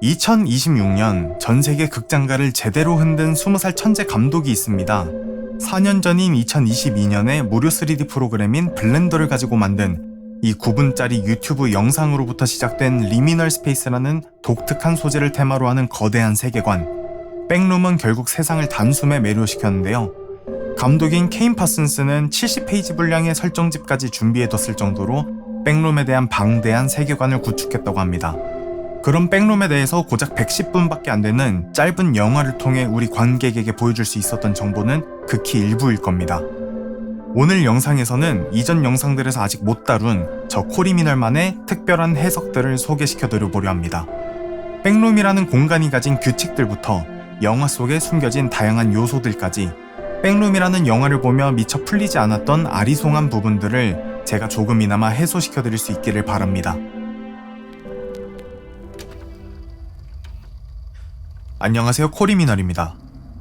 2026년 전 세계 극장가를 제대로 흔든 20살 천재 감독이 있습니다. 4년 전인 2022년에 무료 3D 프로그램인 블렌더를 가지고 만든 이 9분짜리 유튜브 영상으로부터 시작된 리미널 스페이스라는 독특한 소재를 테마로 하는 거대한 세계관. 백룸은 결국 세상을 단숨에 매료시켰는데요. 감독인 케인 파슨스는 70페이지 분량의 설정집까지 준비해뒀을 정도로 백룸에 대한 방대한 세계관을 구축했다고 합니다. 그런 백룸에 대해서 고작 110분밖에 안 되는 짧은 영화를 통해 우리 관객에게 보여줄 수 있었던 정보는 극히 일부일 겁니다. 오늘 영상에서는 이전 영상들에서 아직 못 다룬 저 코리미널만의 특별한 해석들을 소개시켜드려보려 합니다. 백룸이라는 공간이 가진 규칙들부터 영화 속에 숨겨진 다양한 요소들까지 백룸이라는 영화를 보며 미처 풀리지 않았던 아리송한 부분들을 제가 조금이나마 해소시켜드릴 수 있기를 바랍니다. 안녕하세요, 코리미널입니다.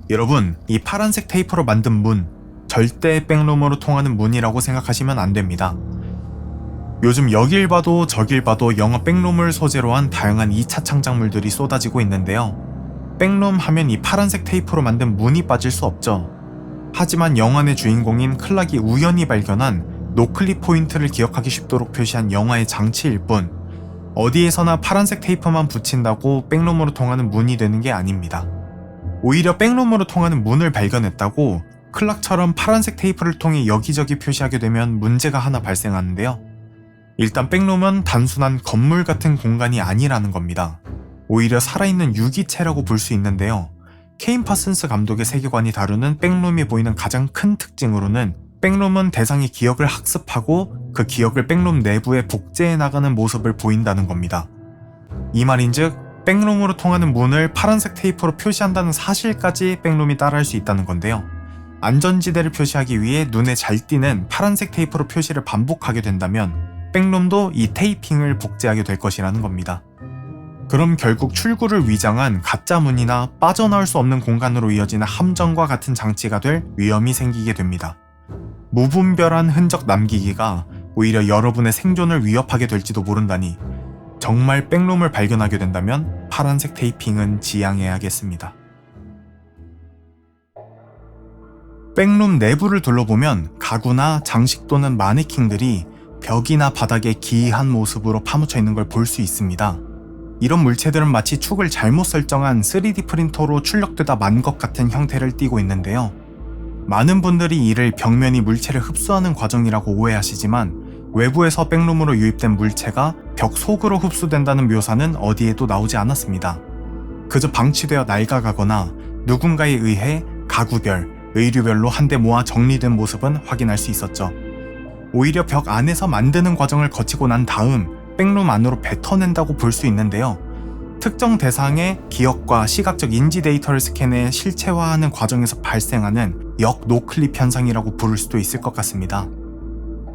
여러분, 이 파란색 테이프로 만든 문, 절대 백룸으로 통하는 문이라고 생각하시면 안 됩니다. 요즘 여길 봐도 저길 봐도 영화 백룸을 소재로 한 다양한 2차 창작물들이 쏟아지고 있는데요. 백룸 하면 이 파란색 테이프로 만든 문이 빠질 수 없죠. 하지만 영화 내 주인공인 클락이 우연히 발견한 노클릭 포인트를 기억하기 쉽도록 표시한 영화의 장치일 뿐, 어디에서나 파란색 테이프만 붙인다고 백룸으로 통하는 문이 되는 게 아닙니다. 오히려 백룸으로 통하는 문을 발견했다고 클락처럼 파란색 테이프를 통해 여기저기 표시하게 되면 문제가 하나 발생하는데요. 일단 백룸은 단순한 건물 같은 공간이 아니라는 겁니다. 오히려 살아있는 유기체라고 볼 수 있는데요. 케인 파슨스 감독의 세계관이 다루는 백룸이 보이는 가장 큰 특징으로는 백룸은 대상의 기억을 학습하고 그 기억을 백룸 내부에 복제해 나가는 모습을 보인다는 겁니다. 이 말인즉 백룸으로 통하는 문을 파란색 테이프로 표시한다는 사실까지 백룸이 따라할 수 있다는 건데요. 안전지대를 표시하기 위해 눈에 잘 띄는 파란색 테이프로 표시를 반복하게 된다면 백룸도 이 테이핑을 복제하게 될 것이라는 겁니다. 그럼 결국 출구를 위장한 가짜 문이나 빠져나올 수 없는 공간으로 이어지는 함정과 같은 장치가 될 위험이 생기게 됩니다. 무분별한 흔적 남기기가 오히려 여러분의 생존을 위협하게 될지도 모른다니, 정말 백룸을 발견하게 된다면 파란색 테이핑은 지양해야겠습니다. 백룸 내부를 둘러보면 가구나 장식 또는 마네킹들이 벽이나 바닥에 기이한 모습으로 파묻혀 있는 걸 볼 수 있습니다. 이런 물체들은 마치 축을 잘못 설정한 3D 프린터로 출력되다 만 것 같은 형태를 띠고 있는데요. 많은 분들이 이를 벽면이 물체를 흡수하는 과정이라고 오해하시지만 외부에서 백룸으로 유입된 물체가 벽 속으로 흡수된다는 묘사는 어디에도 나오지 않았습니다. 그저 방치되어 낡아가거나 누군가에 의해 가구별, 의류별로 한데 모아 정리된 모습은 확인할 수 있었죠. 오히려 벽 안에서 만드는 과정을 거치고 난 다음 백룸 안으로 뱉어낸다고 볼 수 있는데요. 특정 대상의 기억과 시각적 인지 데이터를 스캔해 실체화하는 과정에서 발생하는 역노클립 현상이라고 부를 수도 있을 것 같습니다.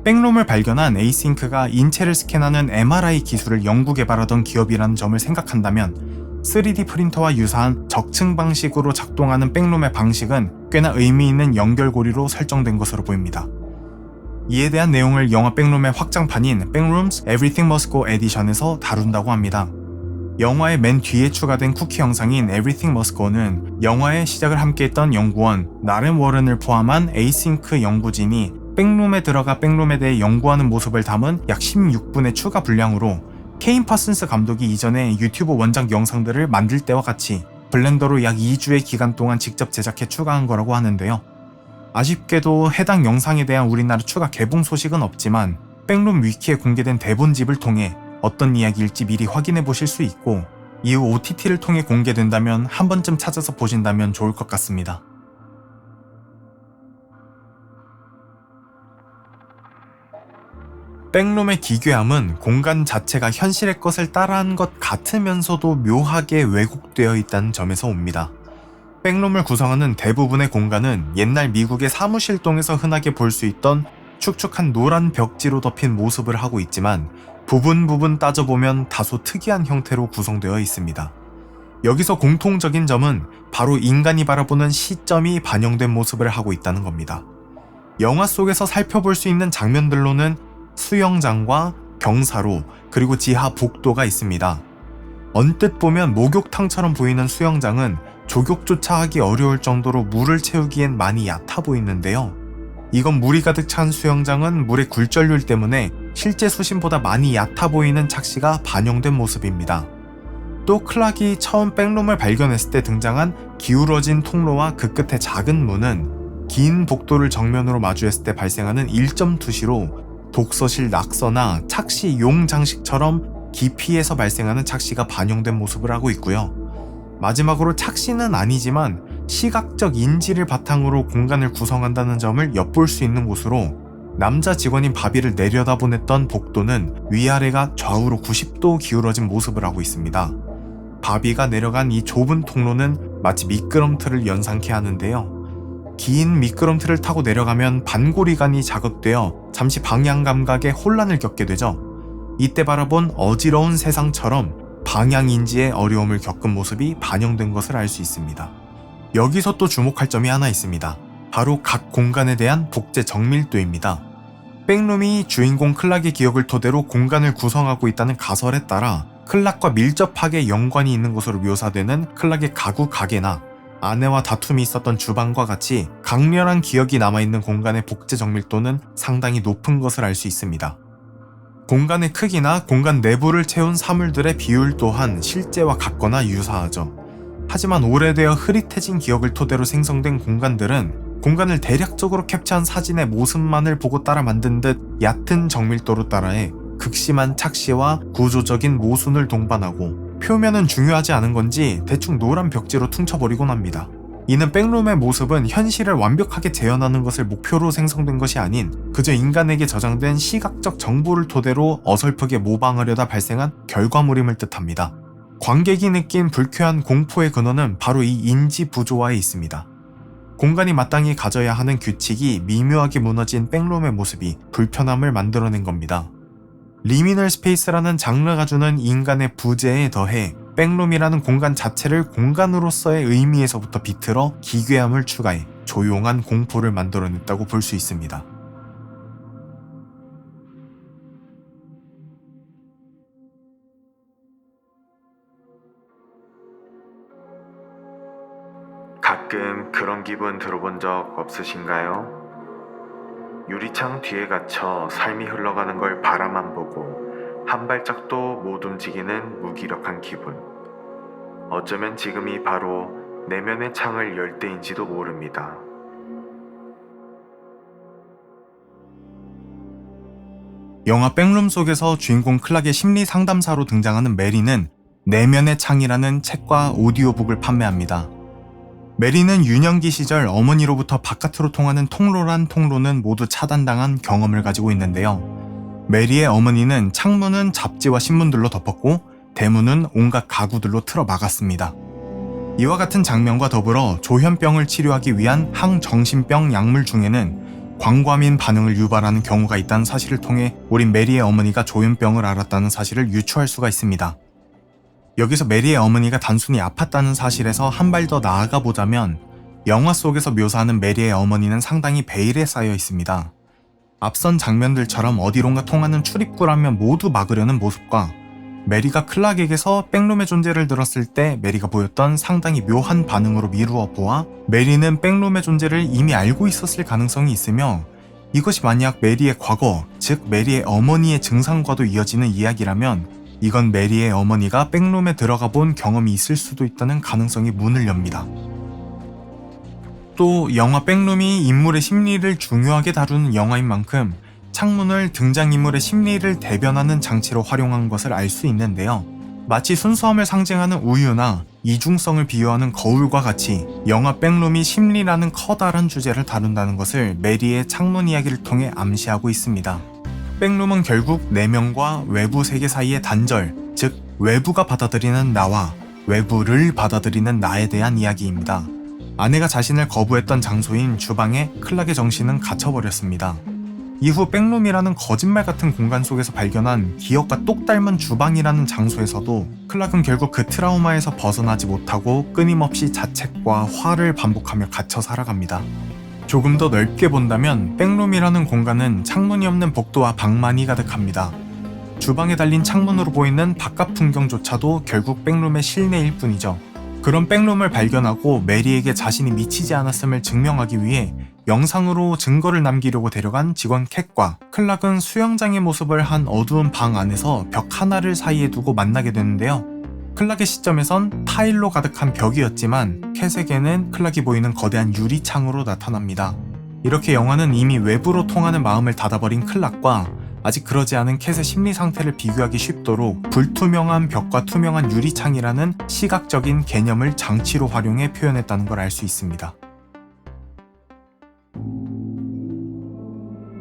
백룸을 발견한 에이싱크가 인체를 스캔하는 MRI 기술을 연구 개발하던 기업이라는 점을 생각한다면 3D 프린터와 유사한 적층 방식으로 작동하는 백룸의 방식은 꽤나 의미 있는 연결고리로 설정된 것으로 보입니다. 이에 대한 내용을 영화 백룸의 확장판인 Backrooms Everything Must Go 에디션에서 다룬다고 합니다. 영화의 맨 뒤에 추가된 쿠키 영상인 Everything Must Go는 영화의 시작을 함께했던 연구원 나렌 워런을 포함한 에이싱크 연구진이 백룸에 들어가 백룸에 대해 연구하는 모습을 담은 약 16분의 추가 분량으로 케인 파슨스 감독이 이전에 유튜브 원작 영상들을 만들 때와 같이 블렌더로 약 2주의 기간 동안 직접 제작해 추가한 거라고 하는데요. 아쉽게도 해당 영상에 대한 우리나라 추가 개봉 소식은 없지만 백룸 위키에 공개된 대본집을 통해 어떤 이야기일지 미리 확인해 보실 수 있고, 이후 OTT를 통해 공개된다면 한 번쯤 찾아서 보신다면 좋을 것 같습니다. 백룸의 기괴함은 공간 자체가 현실의 것을 따라한 것 같으면서도 묘하게 왜곡되어 있다는 점에서 옵니다. 백룸을 구성하는 대부분의 공간은 옛날 미국의 사무실동에서 흔하게 볼 수 있던 축축한 노란 벽지로 덮인 모습을 하고 있지만 부분 따져보면 다소 특이한 형태로 구성되어 있습니다. 여기서 공통적인 점은 바로 인간이 바라보는 시점이 반영된 모습을 하고 있다는 겁니다. 영화 속에서 살펴볼 수 있는 장면들로는 수영장과 경사로 그리고 지하 복도가 있습니다. 언뜻 보면 목욕탕처럼 보이는 수영장은 조격조차 하기 어려울 정도로 물을 채우기엔 많이 얕아 보이는데요. 이건 물이 가득 찬 수영장은 물의 굴절률 때문에 실제 수심보다 많이 얕아 보이는 착시가 반영된 모습입니다. 또 클락이 처음 백룸을 발견했을 때 등장한 기울어진 통로와 그 끝에 작은 문은 긴 복도를 정면으로 마주했을 때 발생하는 1.2시로 독서실 낙서나 착시 용 장식처럼 깊이에서 발생하는 착시가 반영된 모습을 하고 있고요. 마지막으로 착시는 아니지만 시각적 인지를 바탕으로 공간을 구성한다는 점을 엿볼 수 있는 곳으로 남자 직원인 바비를 내려다보냈던 복도는 위아래가 좌우로 90도 기울어진 모습을 하고 있습니다. 바비가 내려간 이 좁은 통로는 마치 미끄럼틀을 연상케 하는데요. 긴 미끄럼틀을 타고 내려가면 반고리관이 자극되어 잠시 방향 감각에 혼란을 겪게 되죠. 이때 바라본 어지러운 세상처럼 방향인지의 어려움을 겪은 모습이 반영된 것을 알 수 있습니다. 여기서 또 주목할 점이 하나 있습니다. 바로 각 공간에 대한 복제 정밀도입니다. 백룸이 주인공 클락의 기억을 토대로 공간을 구성하고 있다는 가설에 따라 클락과 밀접하게 연관이 있는 것으로 묘사되는 클락의 가구 가게나 아내와 다툼이 있었던 주방과 같이 강렬한 기억이 남아있는 공간의 복제 정밀도는 상당히 높은 것을 알 수 있습니다. 공간의 크기나 공간 내부를 채운 사물들의 비율 또한 실제와 같거나 유사하죠. 하지만 오래되어 흐릿해진 기억을 토대로 생성된 공간들은 공간을 대략적으로 캡처한 사진의 모습만을 보고 따라 만든 듯 얕은 정밀도로 따라해 극심한 착시와 구조적인 모순을 동반하고 표면은 중요하지 않은 건지 대충 노란 벽지로 퉁쳐버리곤 합니다. 이는 백룸의 모습은 현실을 완벽하게 재현하는 것을 목표로 생성된 것이 아닌 그저 인간에게 저장된 시각적 정보를 토대로 어설프게 모방하려다 발생한 결과물임을 뜻합니다. 관객이 느낀 불쾌한 공포의 근원은 바로 이 인지 부조화에 있습니다. 공간이 마땅히 가져야 하는 규칙이 미묘하게 무너진 백룸의 모습이 불편함을 만들어낸 겁니다. 리미널 스페이스라는 장르가 주는 인간의 부재에 더해 백룸이라는 공간 자체를 공간으로서의 의미에서부터 비틀어 기괴함을 추가해 조용한 공포를 만들어냈다고 볼 수 있습니다. 가끔 그런 기분 들어본 적 없으신가요? 유리창 뒤에 갇혀 삶이 흘러가는 걸 바라만 보고 한 발짝도 못 움직이는 무기력한 기분. 어쩌면 지금이 바로 내면의 창을 열 때인지도 모릅니다. 영화 백룸 속에서 주인공 클락의 심리 상담사로 등장하는 메리는 내면의 창이라는 책과 오디오북을 판매합니다. 메리는 유년기 시절 어머니로부터 바깥으로 통하는 통로란 통로는 모두 차단당한 경험을 가지고 있는데요. 메리의 어머니는 창문은 잡지와 신문들로 덮었고 대문은 온갖 가구들로 틀어 막았습니다. 이와 같은 장면과 더불어 조현병을 치료하기 위한 항정신병 약물 중에는 광과민 반응을 유발하는 경우가 있다는 사실을 통해 우린 메리의 어머니가 조현병을 앓았다는 사실을 유추할 수가 있습니다. 여기서 메리의 어머니가 단순히 아팠다는 사실에서 한 발 더 나아가 보자면 영화 속에서 묘사하는 메리의 어머니는 상당히 베일에 쌓여 있습니다. 앞선 장면들처럼 어디론가 통하는 출입구라면 모두 막으려는 모습과 메리가 클락에게서 백룸의 존재를 들었을 때 메리가 보였던 상당히 묘한 반응으로 미루어 보아 메리는 백룸의 존재를 이미 알고 있었을 가능성이 있으며 이것이 만약 메리의 과거, 즉 메리의 어머니의 증상과도 이어지는 이야기라면 이건 메리의 어머니가 백룸에 들어가 본 경험이 있을 수도 있다는 가능성이 문을 엽니다. 또 영화 백룸이 인물의 심리를 중요하게 다루는 영화인 만큼 창문을 등장인물의 심리를 대변하는 장치로 활용한 것을 알 수 있는데요. 마치 순수함을 상징하는 우유나 이중성을 비유하는 거울과 같이 영화 백룸이 심리라는 커다란 주제를 다룬다는 것을 메리의 창문 이야기를 통해 암시하고 있습니다. 백룸은 결국 내면과 외부 세계 사이의 단절, 즉 외부가 받아들이는 나와 외부를 받아들이는 나에 대한 이야기입니다. 아내가 자신을 거부했던 장소인 주방에 클락의 정신은 갇혀버렸습니다. 이후 백룸이라는 거짓말 같은 공간 속에서 발견한 기억과 똑 닮은 주방이라는 장소에서도 클락은 결국 그 트라우마에서 벗어나지 못하고 끊임없이 자책과 화를 반복하며 갇혀 살아갑니다. 조금 더 넓게 본다면 백룸이라는 공간은 창문이 없는 복도와 방만이 가득합니다. 주방에 달린 창문으로 보이는 바깥 풍경조차도 결국 백룸의 실내일 뿐이죠. 그런 백룸을 발견하고 메리에게 자신이 미치지 않았음을 증명하기 위해 영상으로 증거를 남기려고 데려간 직원 캣과 클락은 수영장의 모습을 한 어두운 방 안에서 벽 하나를 사이에 두고 만나게 되는데요. 클락의 시점에선 타일로 가득한 벽이었지만 캣에게는 클락이 보이는 거대한 유리창으로 나타납니다. 이렇게 영화는 이미 외부로 통하는 마음을 닫아버린 클락과 아직 그러지 않은 캣의 심리 상태를 비교하기 쉽도록 불투명한 벽과 투명한 유리창이라는 시각적인 개념을 장치로 활용해 표현했다는 걸 알 수 있습니다.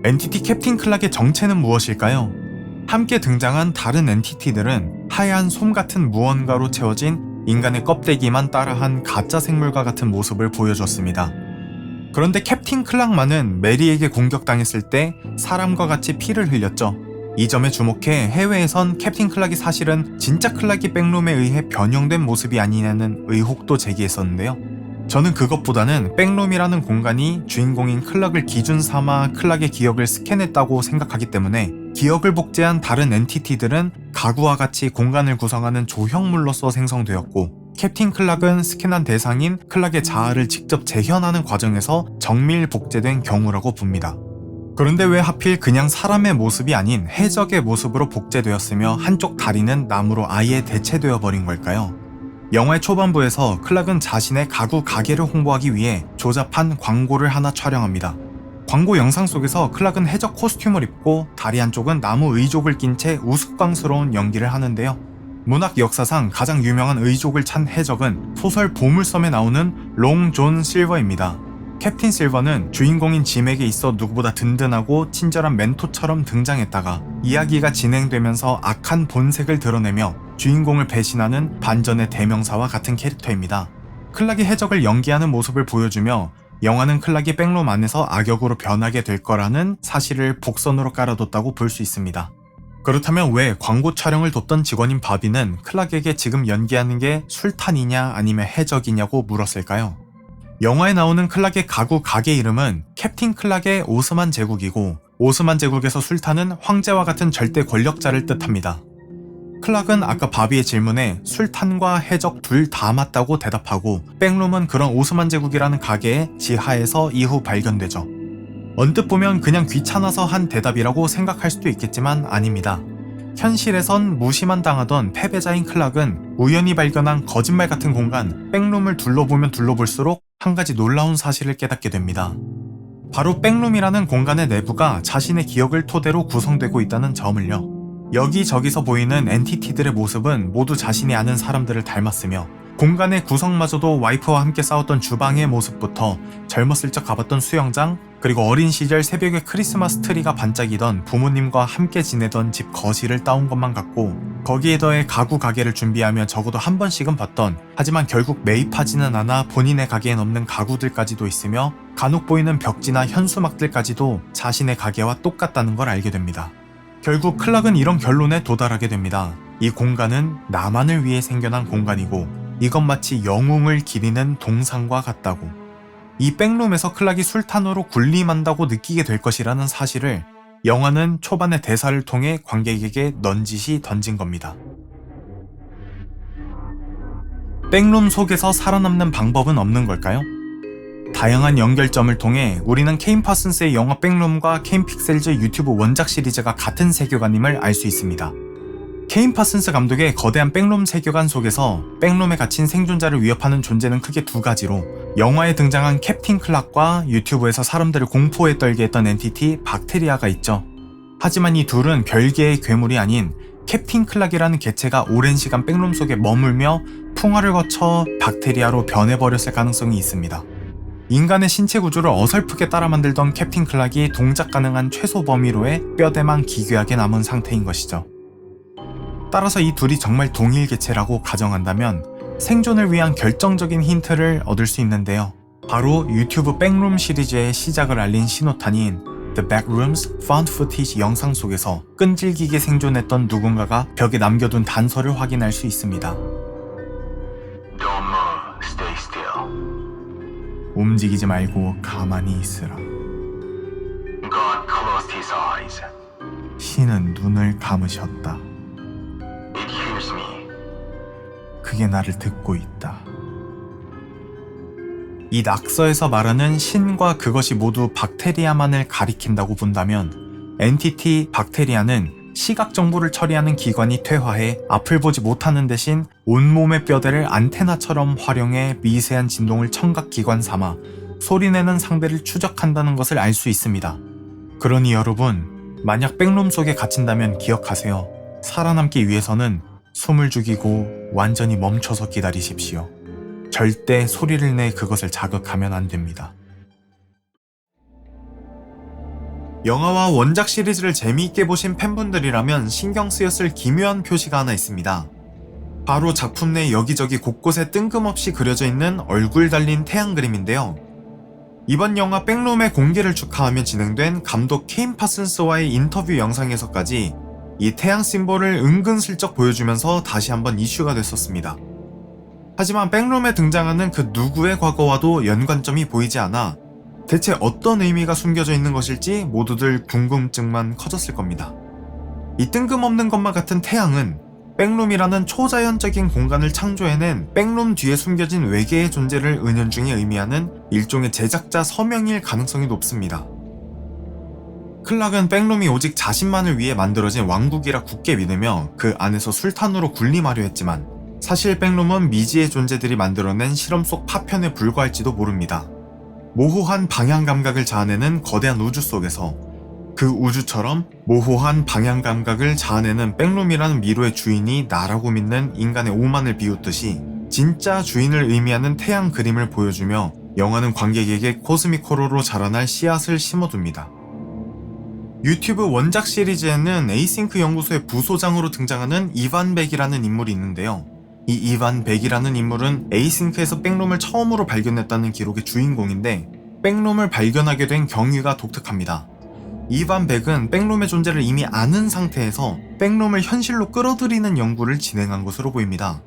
엔티티 캡틴 클락의 정체는 무엇일까요? 함께 등장한 다른 엔티티들은 하얀 솜 같은 무언가로 채워진 인간의 껍데기만 따라한 가짜 생물과 같은 모습을 보여줬습니다. 그런데 캡틴 클락만은 메리에게 공격당했을 때 사람과 같이 피를 흘렸죠. 이 점에 주목해 해외에선 캡틴 클락이 사실은 진짜 클락이 백룸에 의해 변형된 모습이 아니냐는 의혹도 제기했었는데요. 저는 그것보다는 백룸이라는 공간이 주인공인 클락을 기준 삼아 클락의 기억을 스캔했다고 생각하기 때문에 기억을 복제한 다른 엔티티들은 가구와 같이 공간을 구성하는 조형물로서 생성되었고 캡틴 클락은 스캔한 대상인 클락의 자아를 직접 재현하는 과정에서 정밀 복제된 경우라고 봅니다. 그런데 왜 하필 그냥 사람의 모습이 아닌 해적의 모습으로 복제되었으며 한쪽 다리는 나무로 아예 대체되어 버린 걸까요? 영화의 초반부에서 클락은 자신의 가구 가게를 홍보하기 위해 조잡한 광고를 하나 촬영합니다. 광고 영상 속에서 클락은 해적 코스튬을 입고 다리 한쪽은 나무 의족을 낀 채 우스꽝스러운 연기를 하는데요. 문학 역사상 가장 유명한 의족을 찬 해적은 소설 보물섬에 나오는 롱 존 실버입니다. 캡틴 실버는 주인공인 짐에게 있어 누구보다 든든하고 친절한 멘토처럼 등장했다가 이야기가 진행되면서 악한 본색을 드러내며 주인공을 배신하는 반전의 대명사와 같은 캐릭터입니다. 클락이 해적을 연기하는 모습을 보여주며 영화는 클락이 백룸 안에서 악역으로 변하게 될 거라는 사실을 복선으로 깔아뒀다고 볼 수 있습니다. 그렇다면 왜 광고 촬영을 돕던 직원인 바비는 클락에게 지금 연기하는 게 술탄이냐 아니면 해적이냐고 물었을까요? 영화에 나오는 클락의 가구 가게 이름은 캡틴 클락의 오스만 제국이고 오스만 제국에서 술탄은 황제와 같은 절대 권력자를 뜻합니다. 클락은 아까 바비의 질문에 술탄과 해적 둘 다 맞다고 대답하고 백룸은 그런 오스만 제국이라는 가게의 지하에서 이후 발견되죠. 언뜻 보면 그냥 귀찮아서 한 대답이라고 생각할 수도 있겠지만 아닙니다. 현실에선 무시만 당하던 패배자인 클락은 우연히 발견한 거짓말 같은 공간 백룸을 둘러보면 둘러볼수록 한 가지 놀라운 사실을 깨닫게 됩니다. 바로 백룸이라는 공간의 내부가 자신의 기억을 토대로 구성되고 있다는 점을요. 여기저기서 보이는 엔티티들의 모습은 모두 자신이 아는 사람들을 닮았으며 공간의 구성마저도 와이프와 함께 싸웠던 주방의 모습부터 젊었을 적 가봤던 수영장, 그리고 어린 시절 새벽에 크리스마스 트리가 반짝이던 부모님과 함께 지내던 집 거실을 따온 것만 같고 거기에 더해 가구 가게를 준비하며 적어도 한 번씩은 봤던 하지만 결국 매입하지는 않아 본인의 가게엔 없는 가구들까지도 있으며 간혹 보이는 벽지나 현수막들까지도 자신의 가게와 똑같다는 걸 알게 됩니다. 결국 클락은 이런 결론에 도달하게 됩니다. 이 공간은 나만을 위해 생겨난 공간이고 이건 마치 영웅을 기리는 동상과 같다고. 이 백룸에서 클락이 술탄으로 군림한다고 느끼게 될 것이라는 사실을 영화는 초반의 대사를 통해 관객에게 넌지시 던진 겁니다. 백룸 속에서 살아남는 방법은 없는 걸까요? 다양한 연결점을 통해 우리는 케인 파슨스의 영화 백룸과 케인 픽셀즈 유튜브 원작 시리즈가 같은 세계관임을 알 수 있습니다. 케인 파슨스 감독의 거대한 백룸 세계관 속에서 백룸에 갇힌 생존자를 위협하는 존재는 크게 두 가지로 영화에 등장한 캡틴 클락과 유튜브에서 사람들을 공포에 떨게 했던 엔티티 박테리아가 있죠. 하지만 이 둘은 별개의 괴물이 아닌 캡틴 클락이라는 개체가 오랜 시간 백룸 속에 머물며 풍화를 거쳐 박테리아로 변해버렸을 가능성이 있습니다. 인간의 신체 구조를 어설프게 따라 만들던 캡틴 클락이 동작 가능한 최소 범위로의 뼈대만 기괴하게 남은 상태인 것이죠. 따라서 이 둘이 정말 동일 개체라고 가정한다면 생존을 위한 결정적인 힌트를 얻을 수 있는데요. 바로 유튜브 백룸 시리즈의 시작을 알린 신호탄인 The Backrooms Found Footage 영상 속에서 끈질기게 생존했던 누군가가 벽에 남겨둔 단서를 확인할 수 있습니다. Don't move, stay still. 움직이지 말고 가만히 있으라. God closed his eyes. 신은 눈을 감으셨다. It hears me. 그게 나를 듣고 있다. 이 낙서에서 말하는 신과 그것이 모두 박테리아만을 가리킨다고 본다면 엔티티 박테리아는 시각 정보를 처리하는 기관이 퇴화해 앞을 보지 못하는 대신 온몸의 뼈대를 안테나처럼 활용해 미세한 진동을 청각기관 삼아 소리내는 상대를 추적한다는 것을 알 수 있습니다. 그러니 여러분, 만약 백룸 속에 갇힌다면 기억하세요. 살아남기 위해서는 숨을 죽이고 완전히 멈춰서 기다리십시오. 절대 소리를 내 그것을 자극하면 안 됩니다. 영화와 원작 시리즈를 재미있게 보신 팬분들이라면 신경 쓰였을 기묘한 표시가 하나 있습니다. 바로 작품 내 여기저기 곳곳에 뜬금없이 그려져 있는 얼굴 달린 태양 그림인데요. 이번 영화 백룸의 공개를 축하하며 진행된 감독 케인 파슨스와의 인터뷰 영상에서까지 이 태양 심볼을 은근슬쩍 보여주면서 다시 한번 이슈가 됐었습니다. 하지만 백룸에 등장하는 그 누구의 과거와도 연관점이 보이지 않아 대체 어떤 의미가 숨겨져 있는 것일지 모두들 궁금증만 커졌을 겁니다. 이 뜬금없는 것만 같은 태양은 백룸이라는 초자연적인 공간을 창조해낸 백룸 뒤에 숨겨진 외계의 존재를 은연중에 의미하는 일종의 제작자 서명일 가능성이 높습니다. 클락은 백룸이 오직 자신만을 위해 만들어진 왕국이라 굳게 믿으며 그 안에서 술탄으로 군림하려 했지만 사실 백룸은 미지의 존재들이 만들어낸 실험 속 파편에 불과할지도 모릅니다. 모호한 방향 감각을 자아내는 거대한 우주 속에서 그 우주처럼 모호한 방향 감각을 자아내는 백룸이라는 미로의 주인이 나라고 믿는 인간의 오만을 비웃듯이 진짜 주인을 의미하는 태양 그림을 보여주며 영화는 관객에게 코스믹 호러로 자라날 씨앗을 심어둡니다. 유튜브 원작 시리즈에는 에이싱크 연구소의 부소장으로 등장하는 이반 백이라는 인물이 있는데요. 이 이반 백이라는 인물은 에이싱크에서 백룸을 처음으로 발견했다는 기록의 주인공인데 백룸을 발견하게 된 경위가 독특합니다. 이반 백은 백룸의 존재를 이미 아는 상태에서 백룸을 현실로 끌어들이는 연구를 진행한 것으로 보입니다.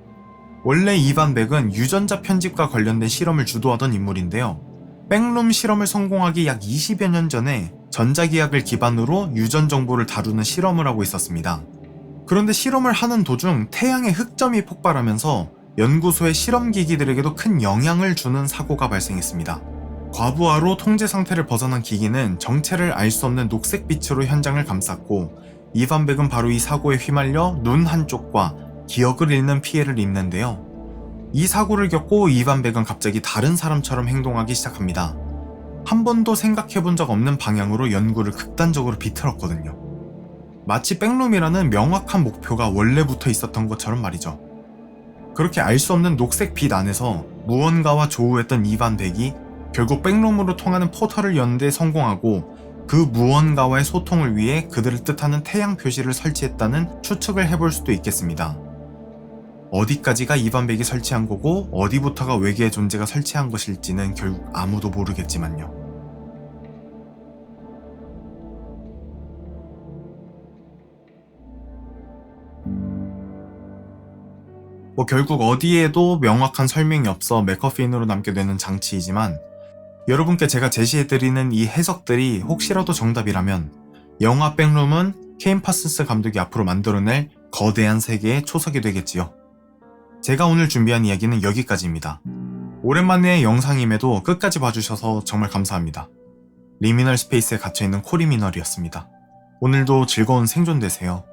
원래 이반 백은 유전자 편집과 관련된 실험을 주도하던 인물인데요. 백룸 실험을 성공하기 약 20여 년 전에 전자기학을 기반으로 유전 정보를 다루는 실험을 하고 있었습니다. 그런데 실험을 하는 도중 태양의 흑점이 폭발하면서 연구소의 실험기기들에게도 큰 영향을 주는 사고가 발생했습니다. 과부하로 통제 상태를 벗어난 기기는 정체를 알 수 없는 녹색빛으로 현장을 감쌌고 이반 백은 바로 이 사고에 휘말려 눈 한쪽과 기억을 잃는 피해를 입는데요. 이 사고를 겪고 이반 백은 갑자기 다른 사람처럼 행동하기 시작합니다. 한 번도 생각해본 적 없는 방향으로 연구를 극단적으로 비틀었거든요. 마치 백룸이라는 명확한 목표가 원래부터 있었던 것처럼 말이죠. 그렇게 알 수 없는 녹색 빛 안에서 무언가와 조우했던 이반 백이 결국 백룸으로 통하는 포털을 여는 데 성공하고 그 무언가와의 소통을 위해 그들을 뜻하는 태양 표시를 설치했다는 추측을 해볼 수도 있겠습니다. 어디까지가 이반 백이 설치한 거고 어디부터가 외계의 존재가 설치한 것일지는 결국 아무도 모르겠지만요. 결국 어디에도 명확한 설명이 없어 맥커핀으로 남게 되는 장치이지만 여러분께 제가 제시해드리는 이 해석들이 혹시라도 정답이라면 영화 백룸은 케인 파슨스 감독이 앞으로 만들어낼 거대한 세계의 초석이 되겠지요. 제가 오늘 준비한 이야기는 여기까지입니다. 오랜만의 영상임에도 끝까지 봐주셔서 정말 감사합니다. 리미널 스페이스에 갇혀있는 코리미널이었습니다. 오늘도 즐거운 생존 되세요.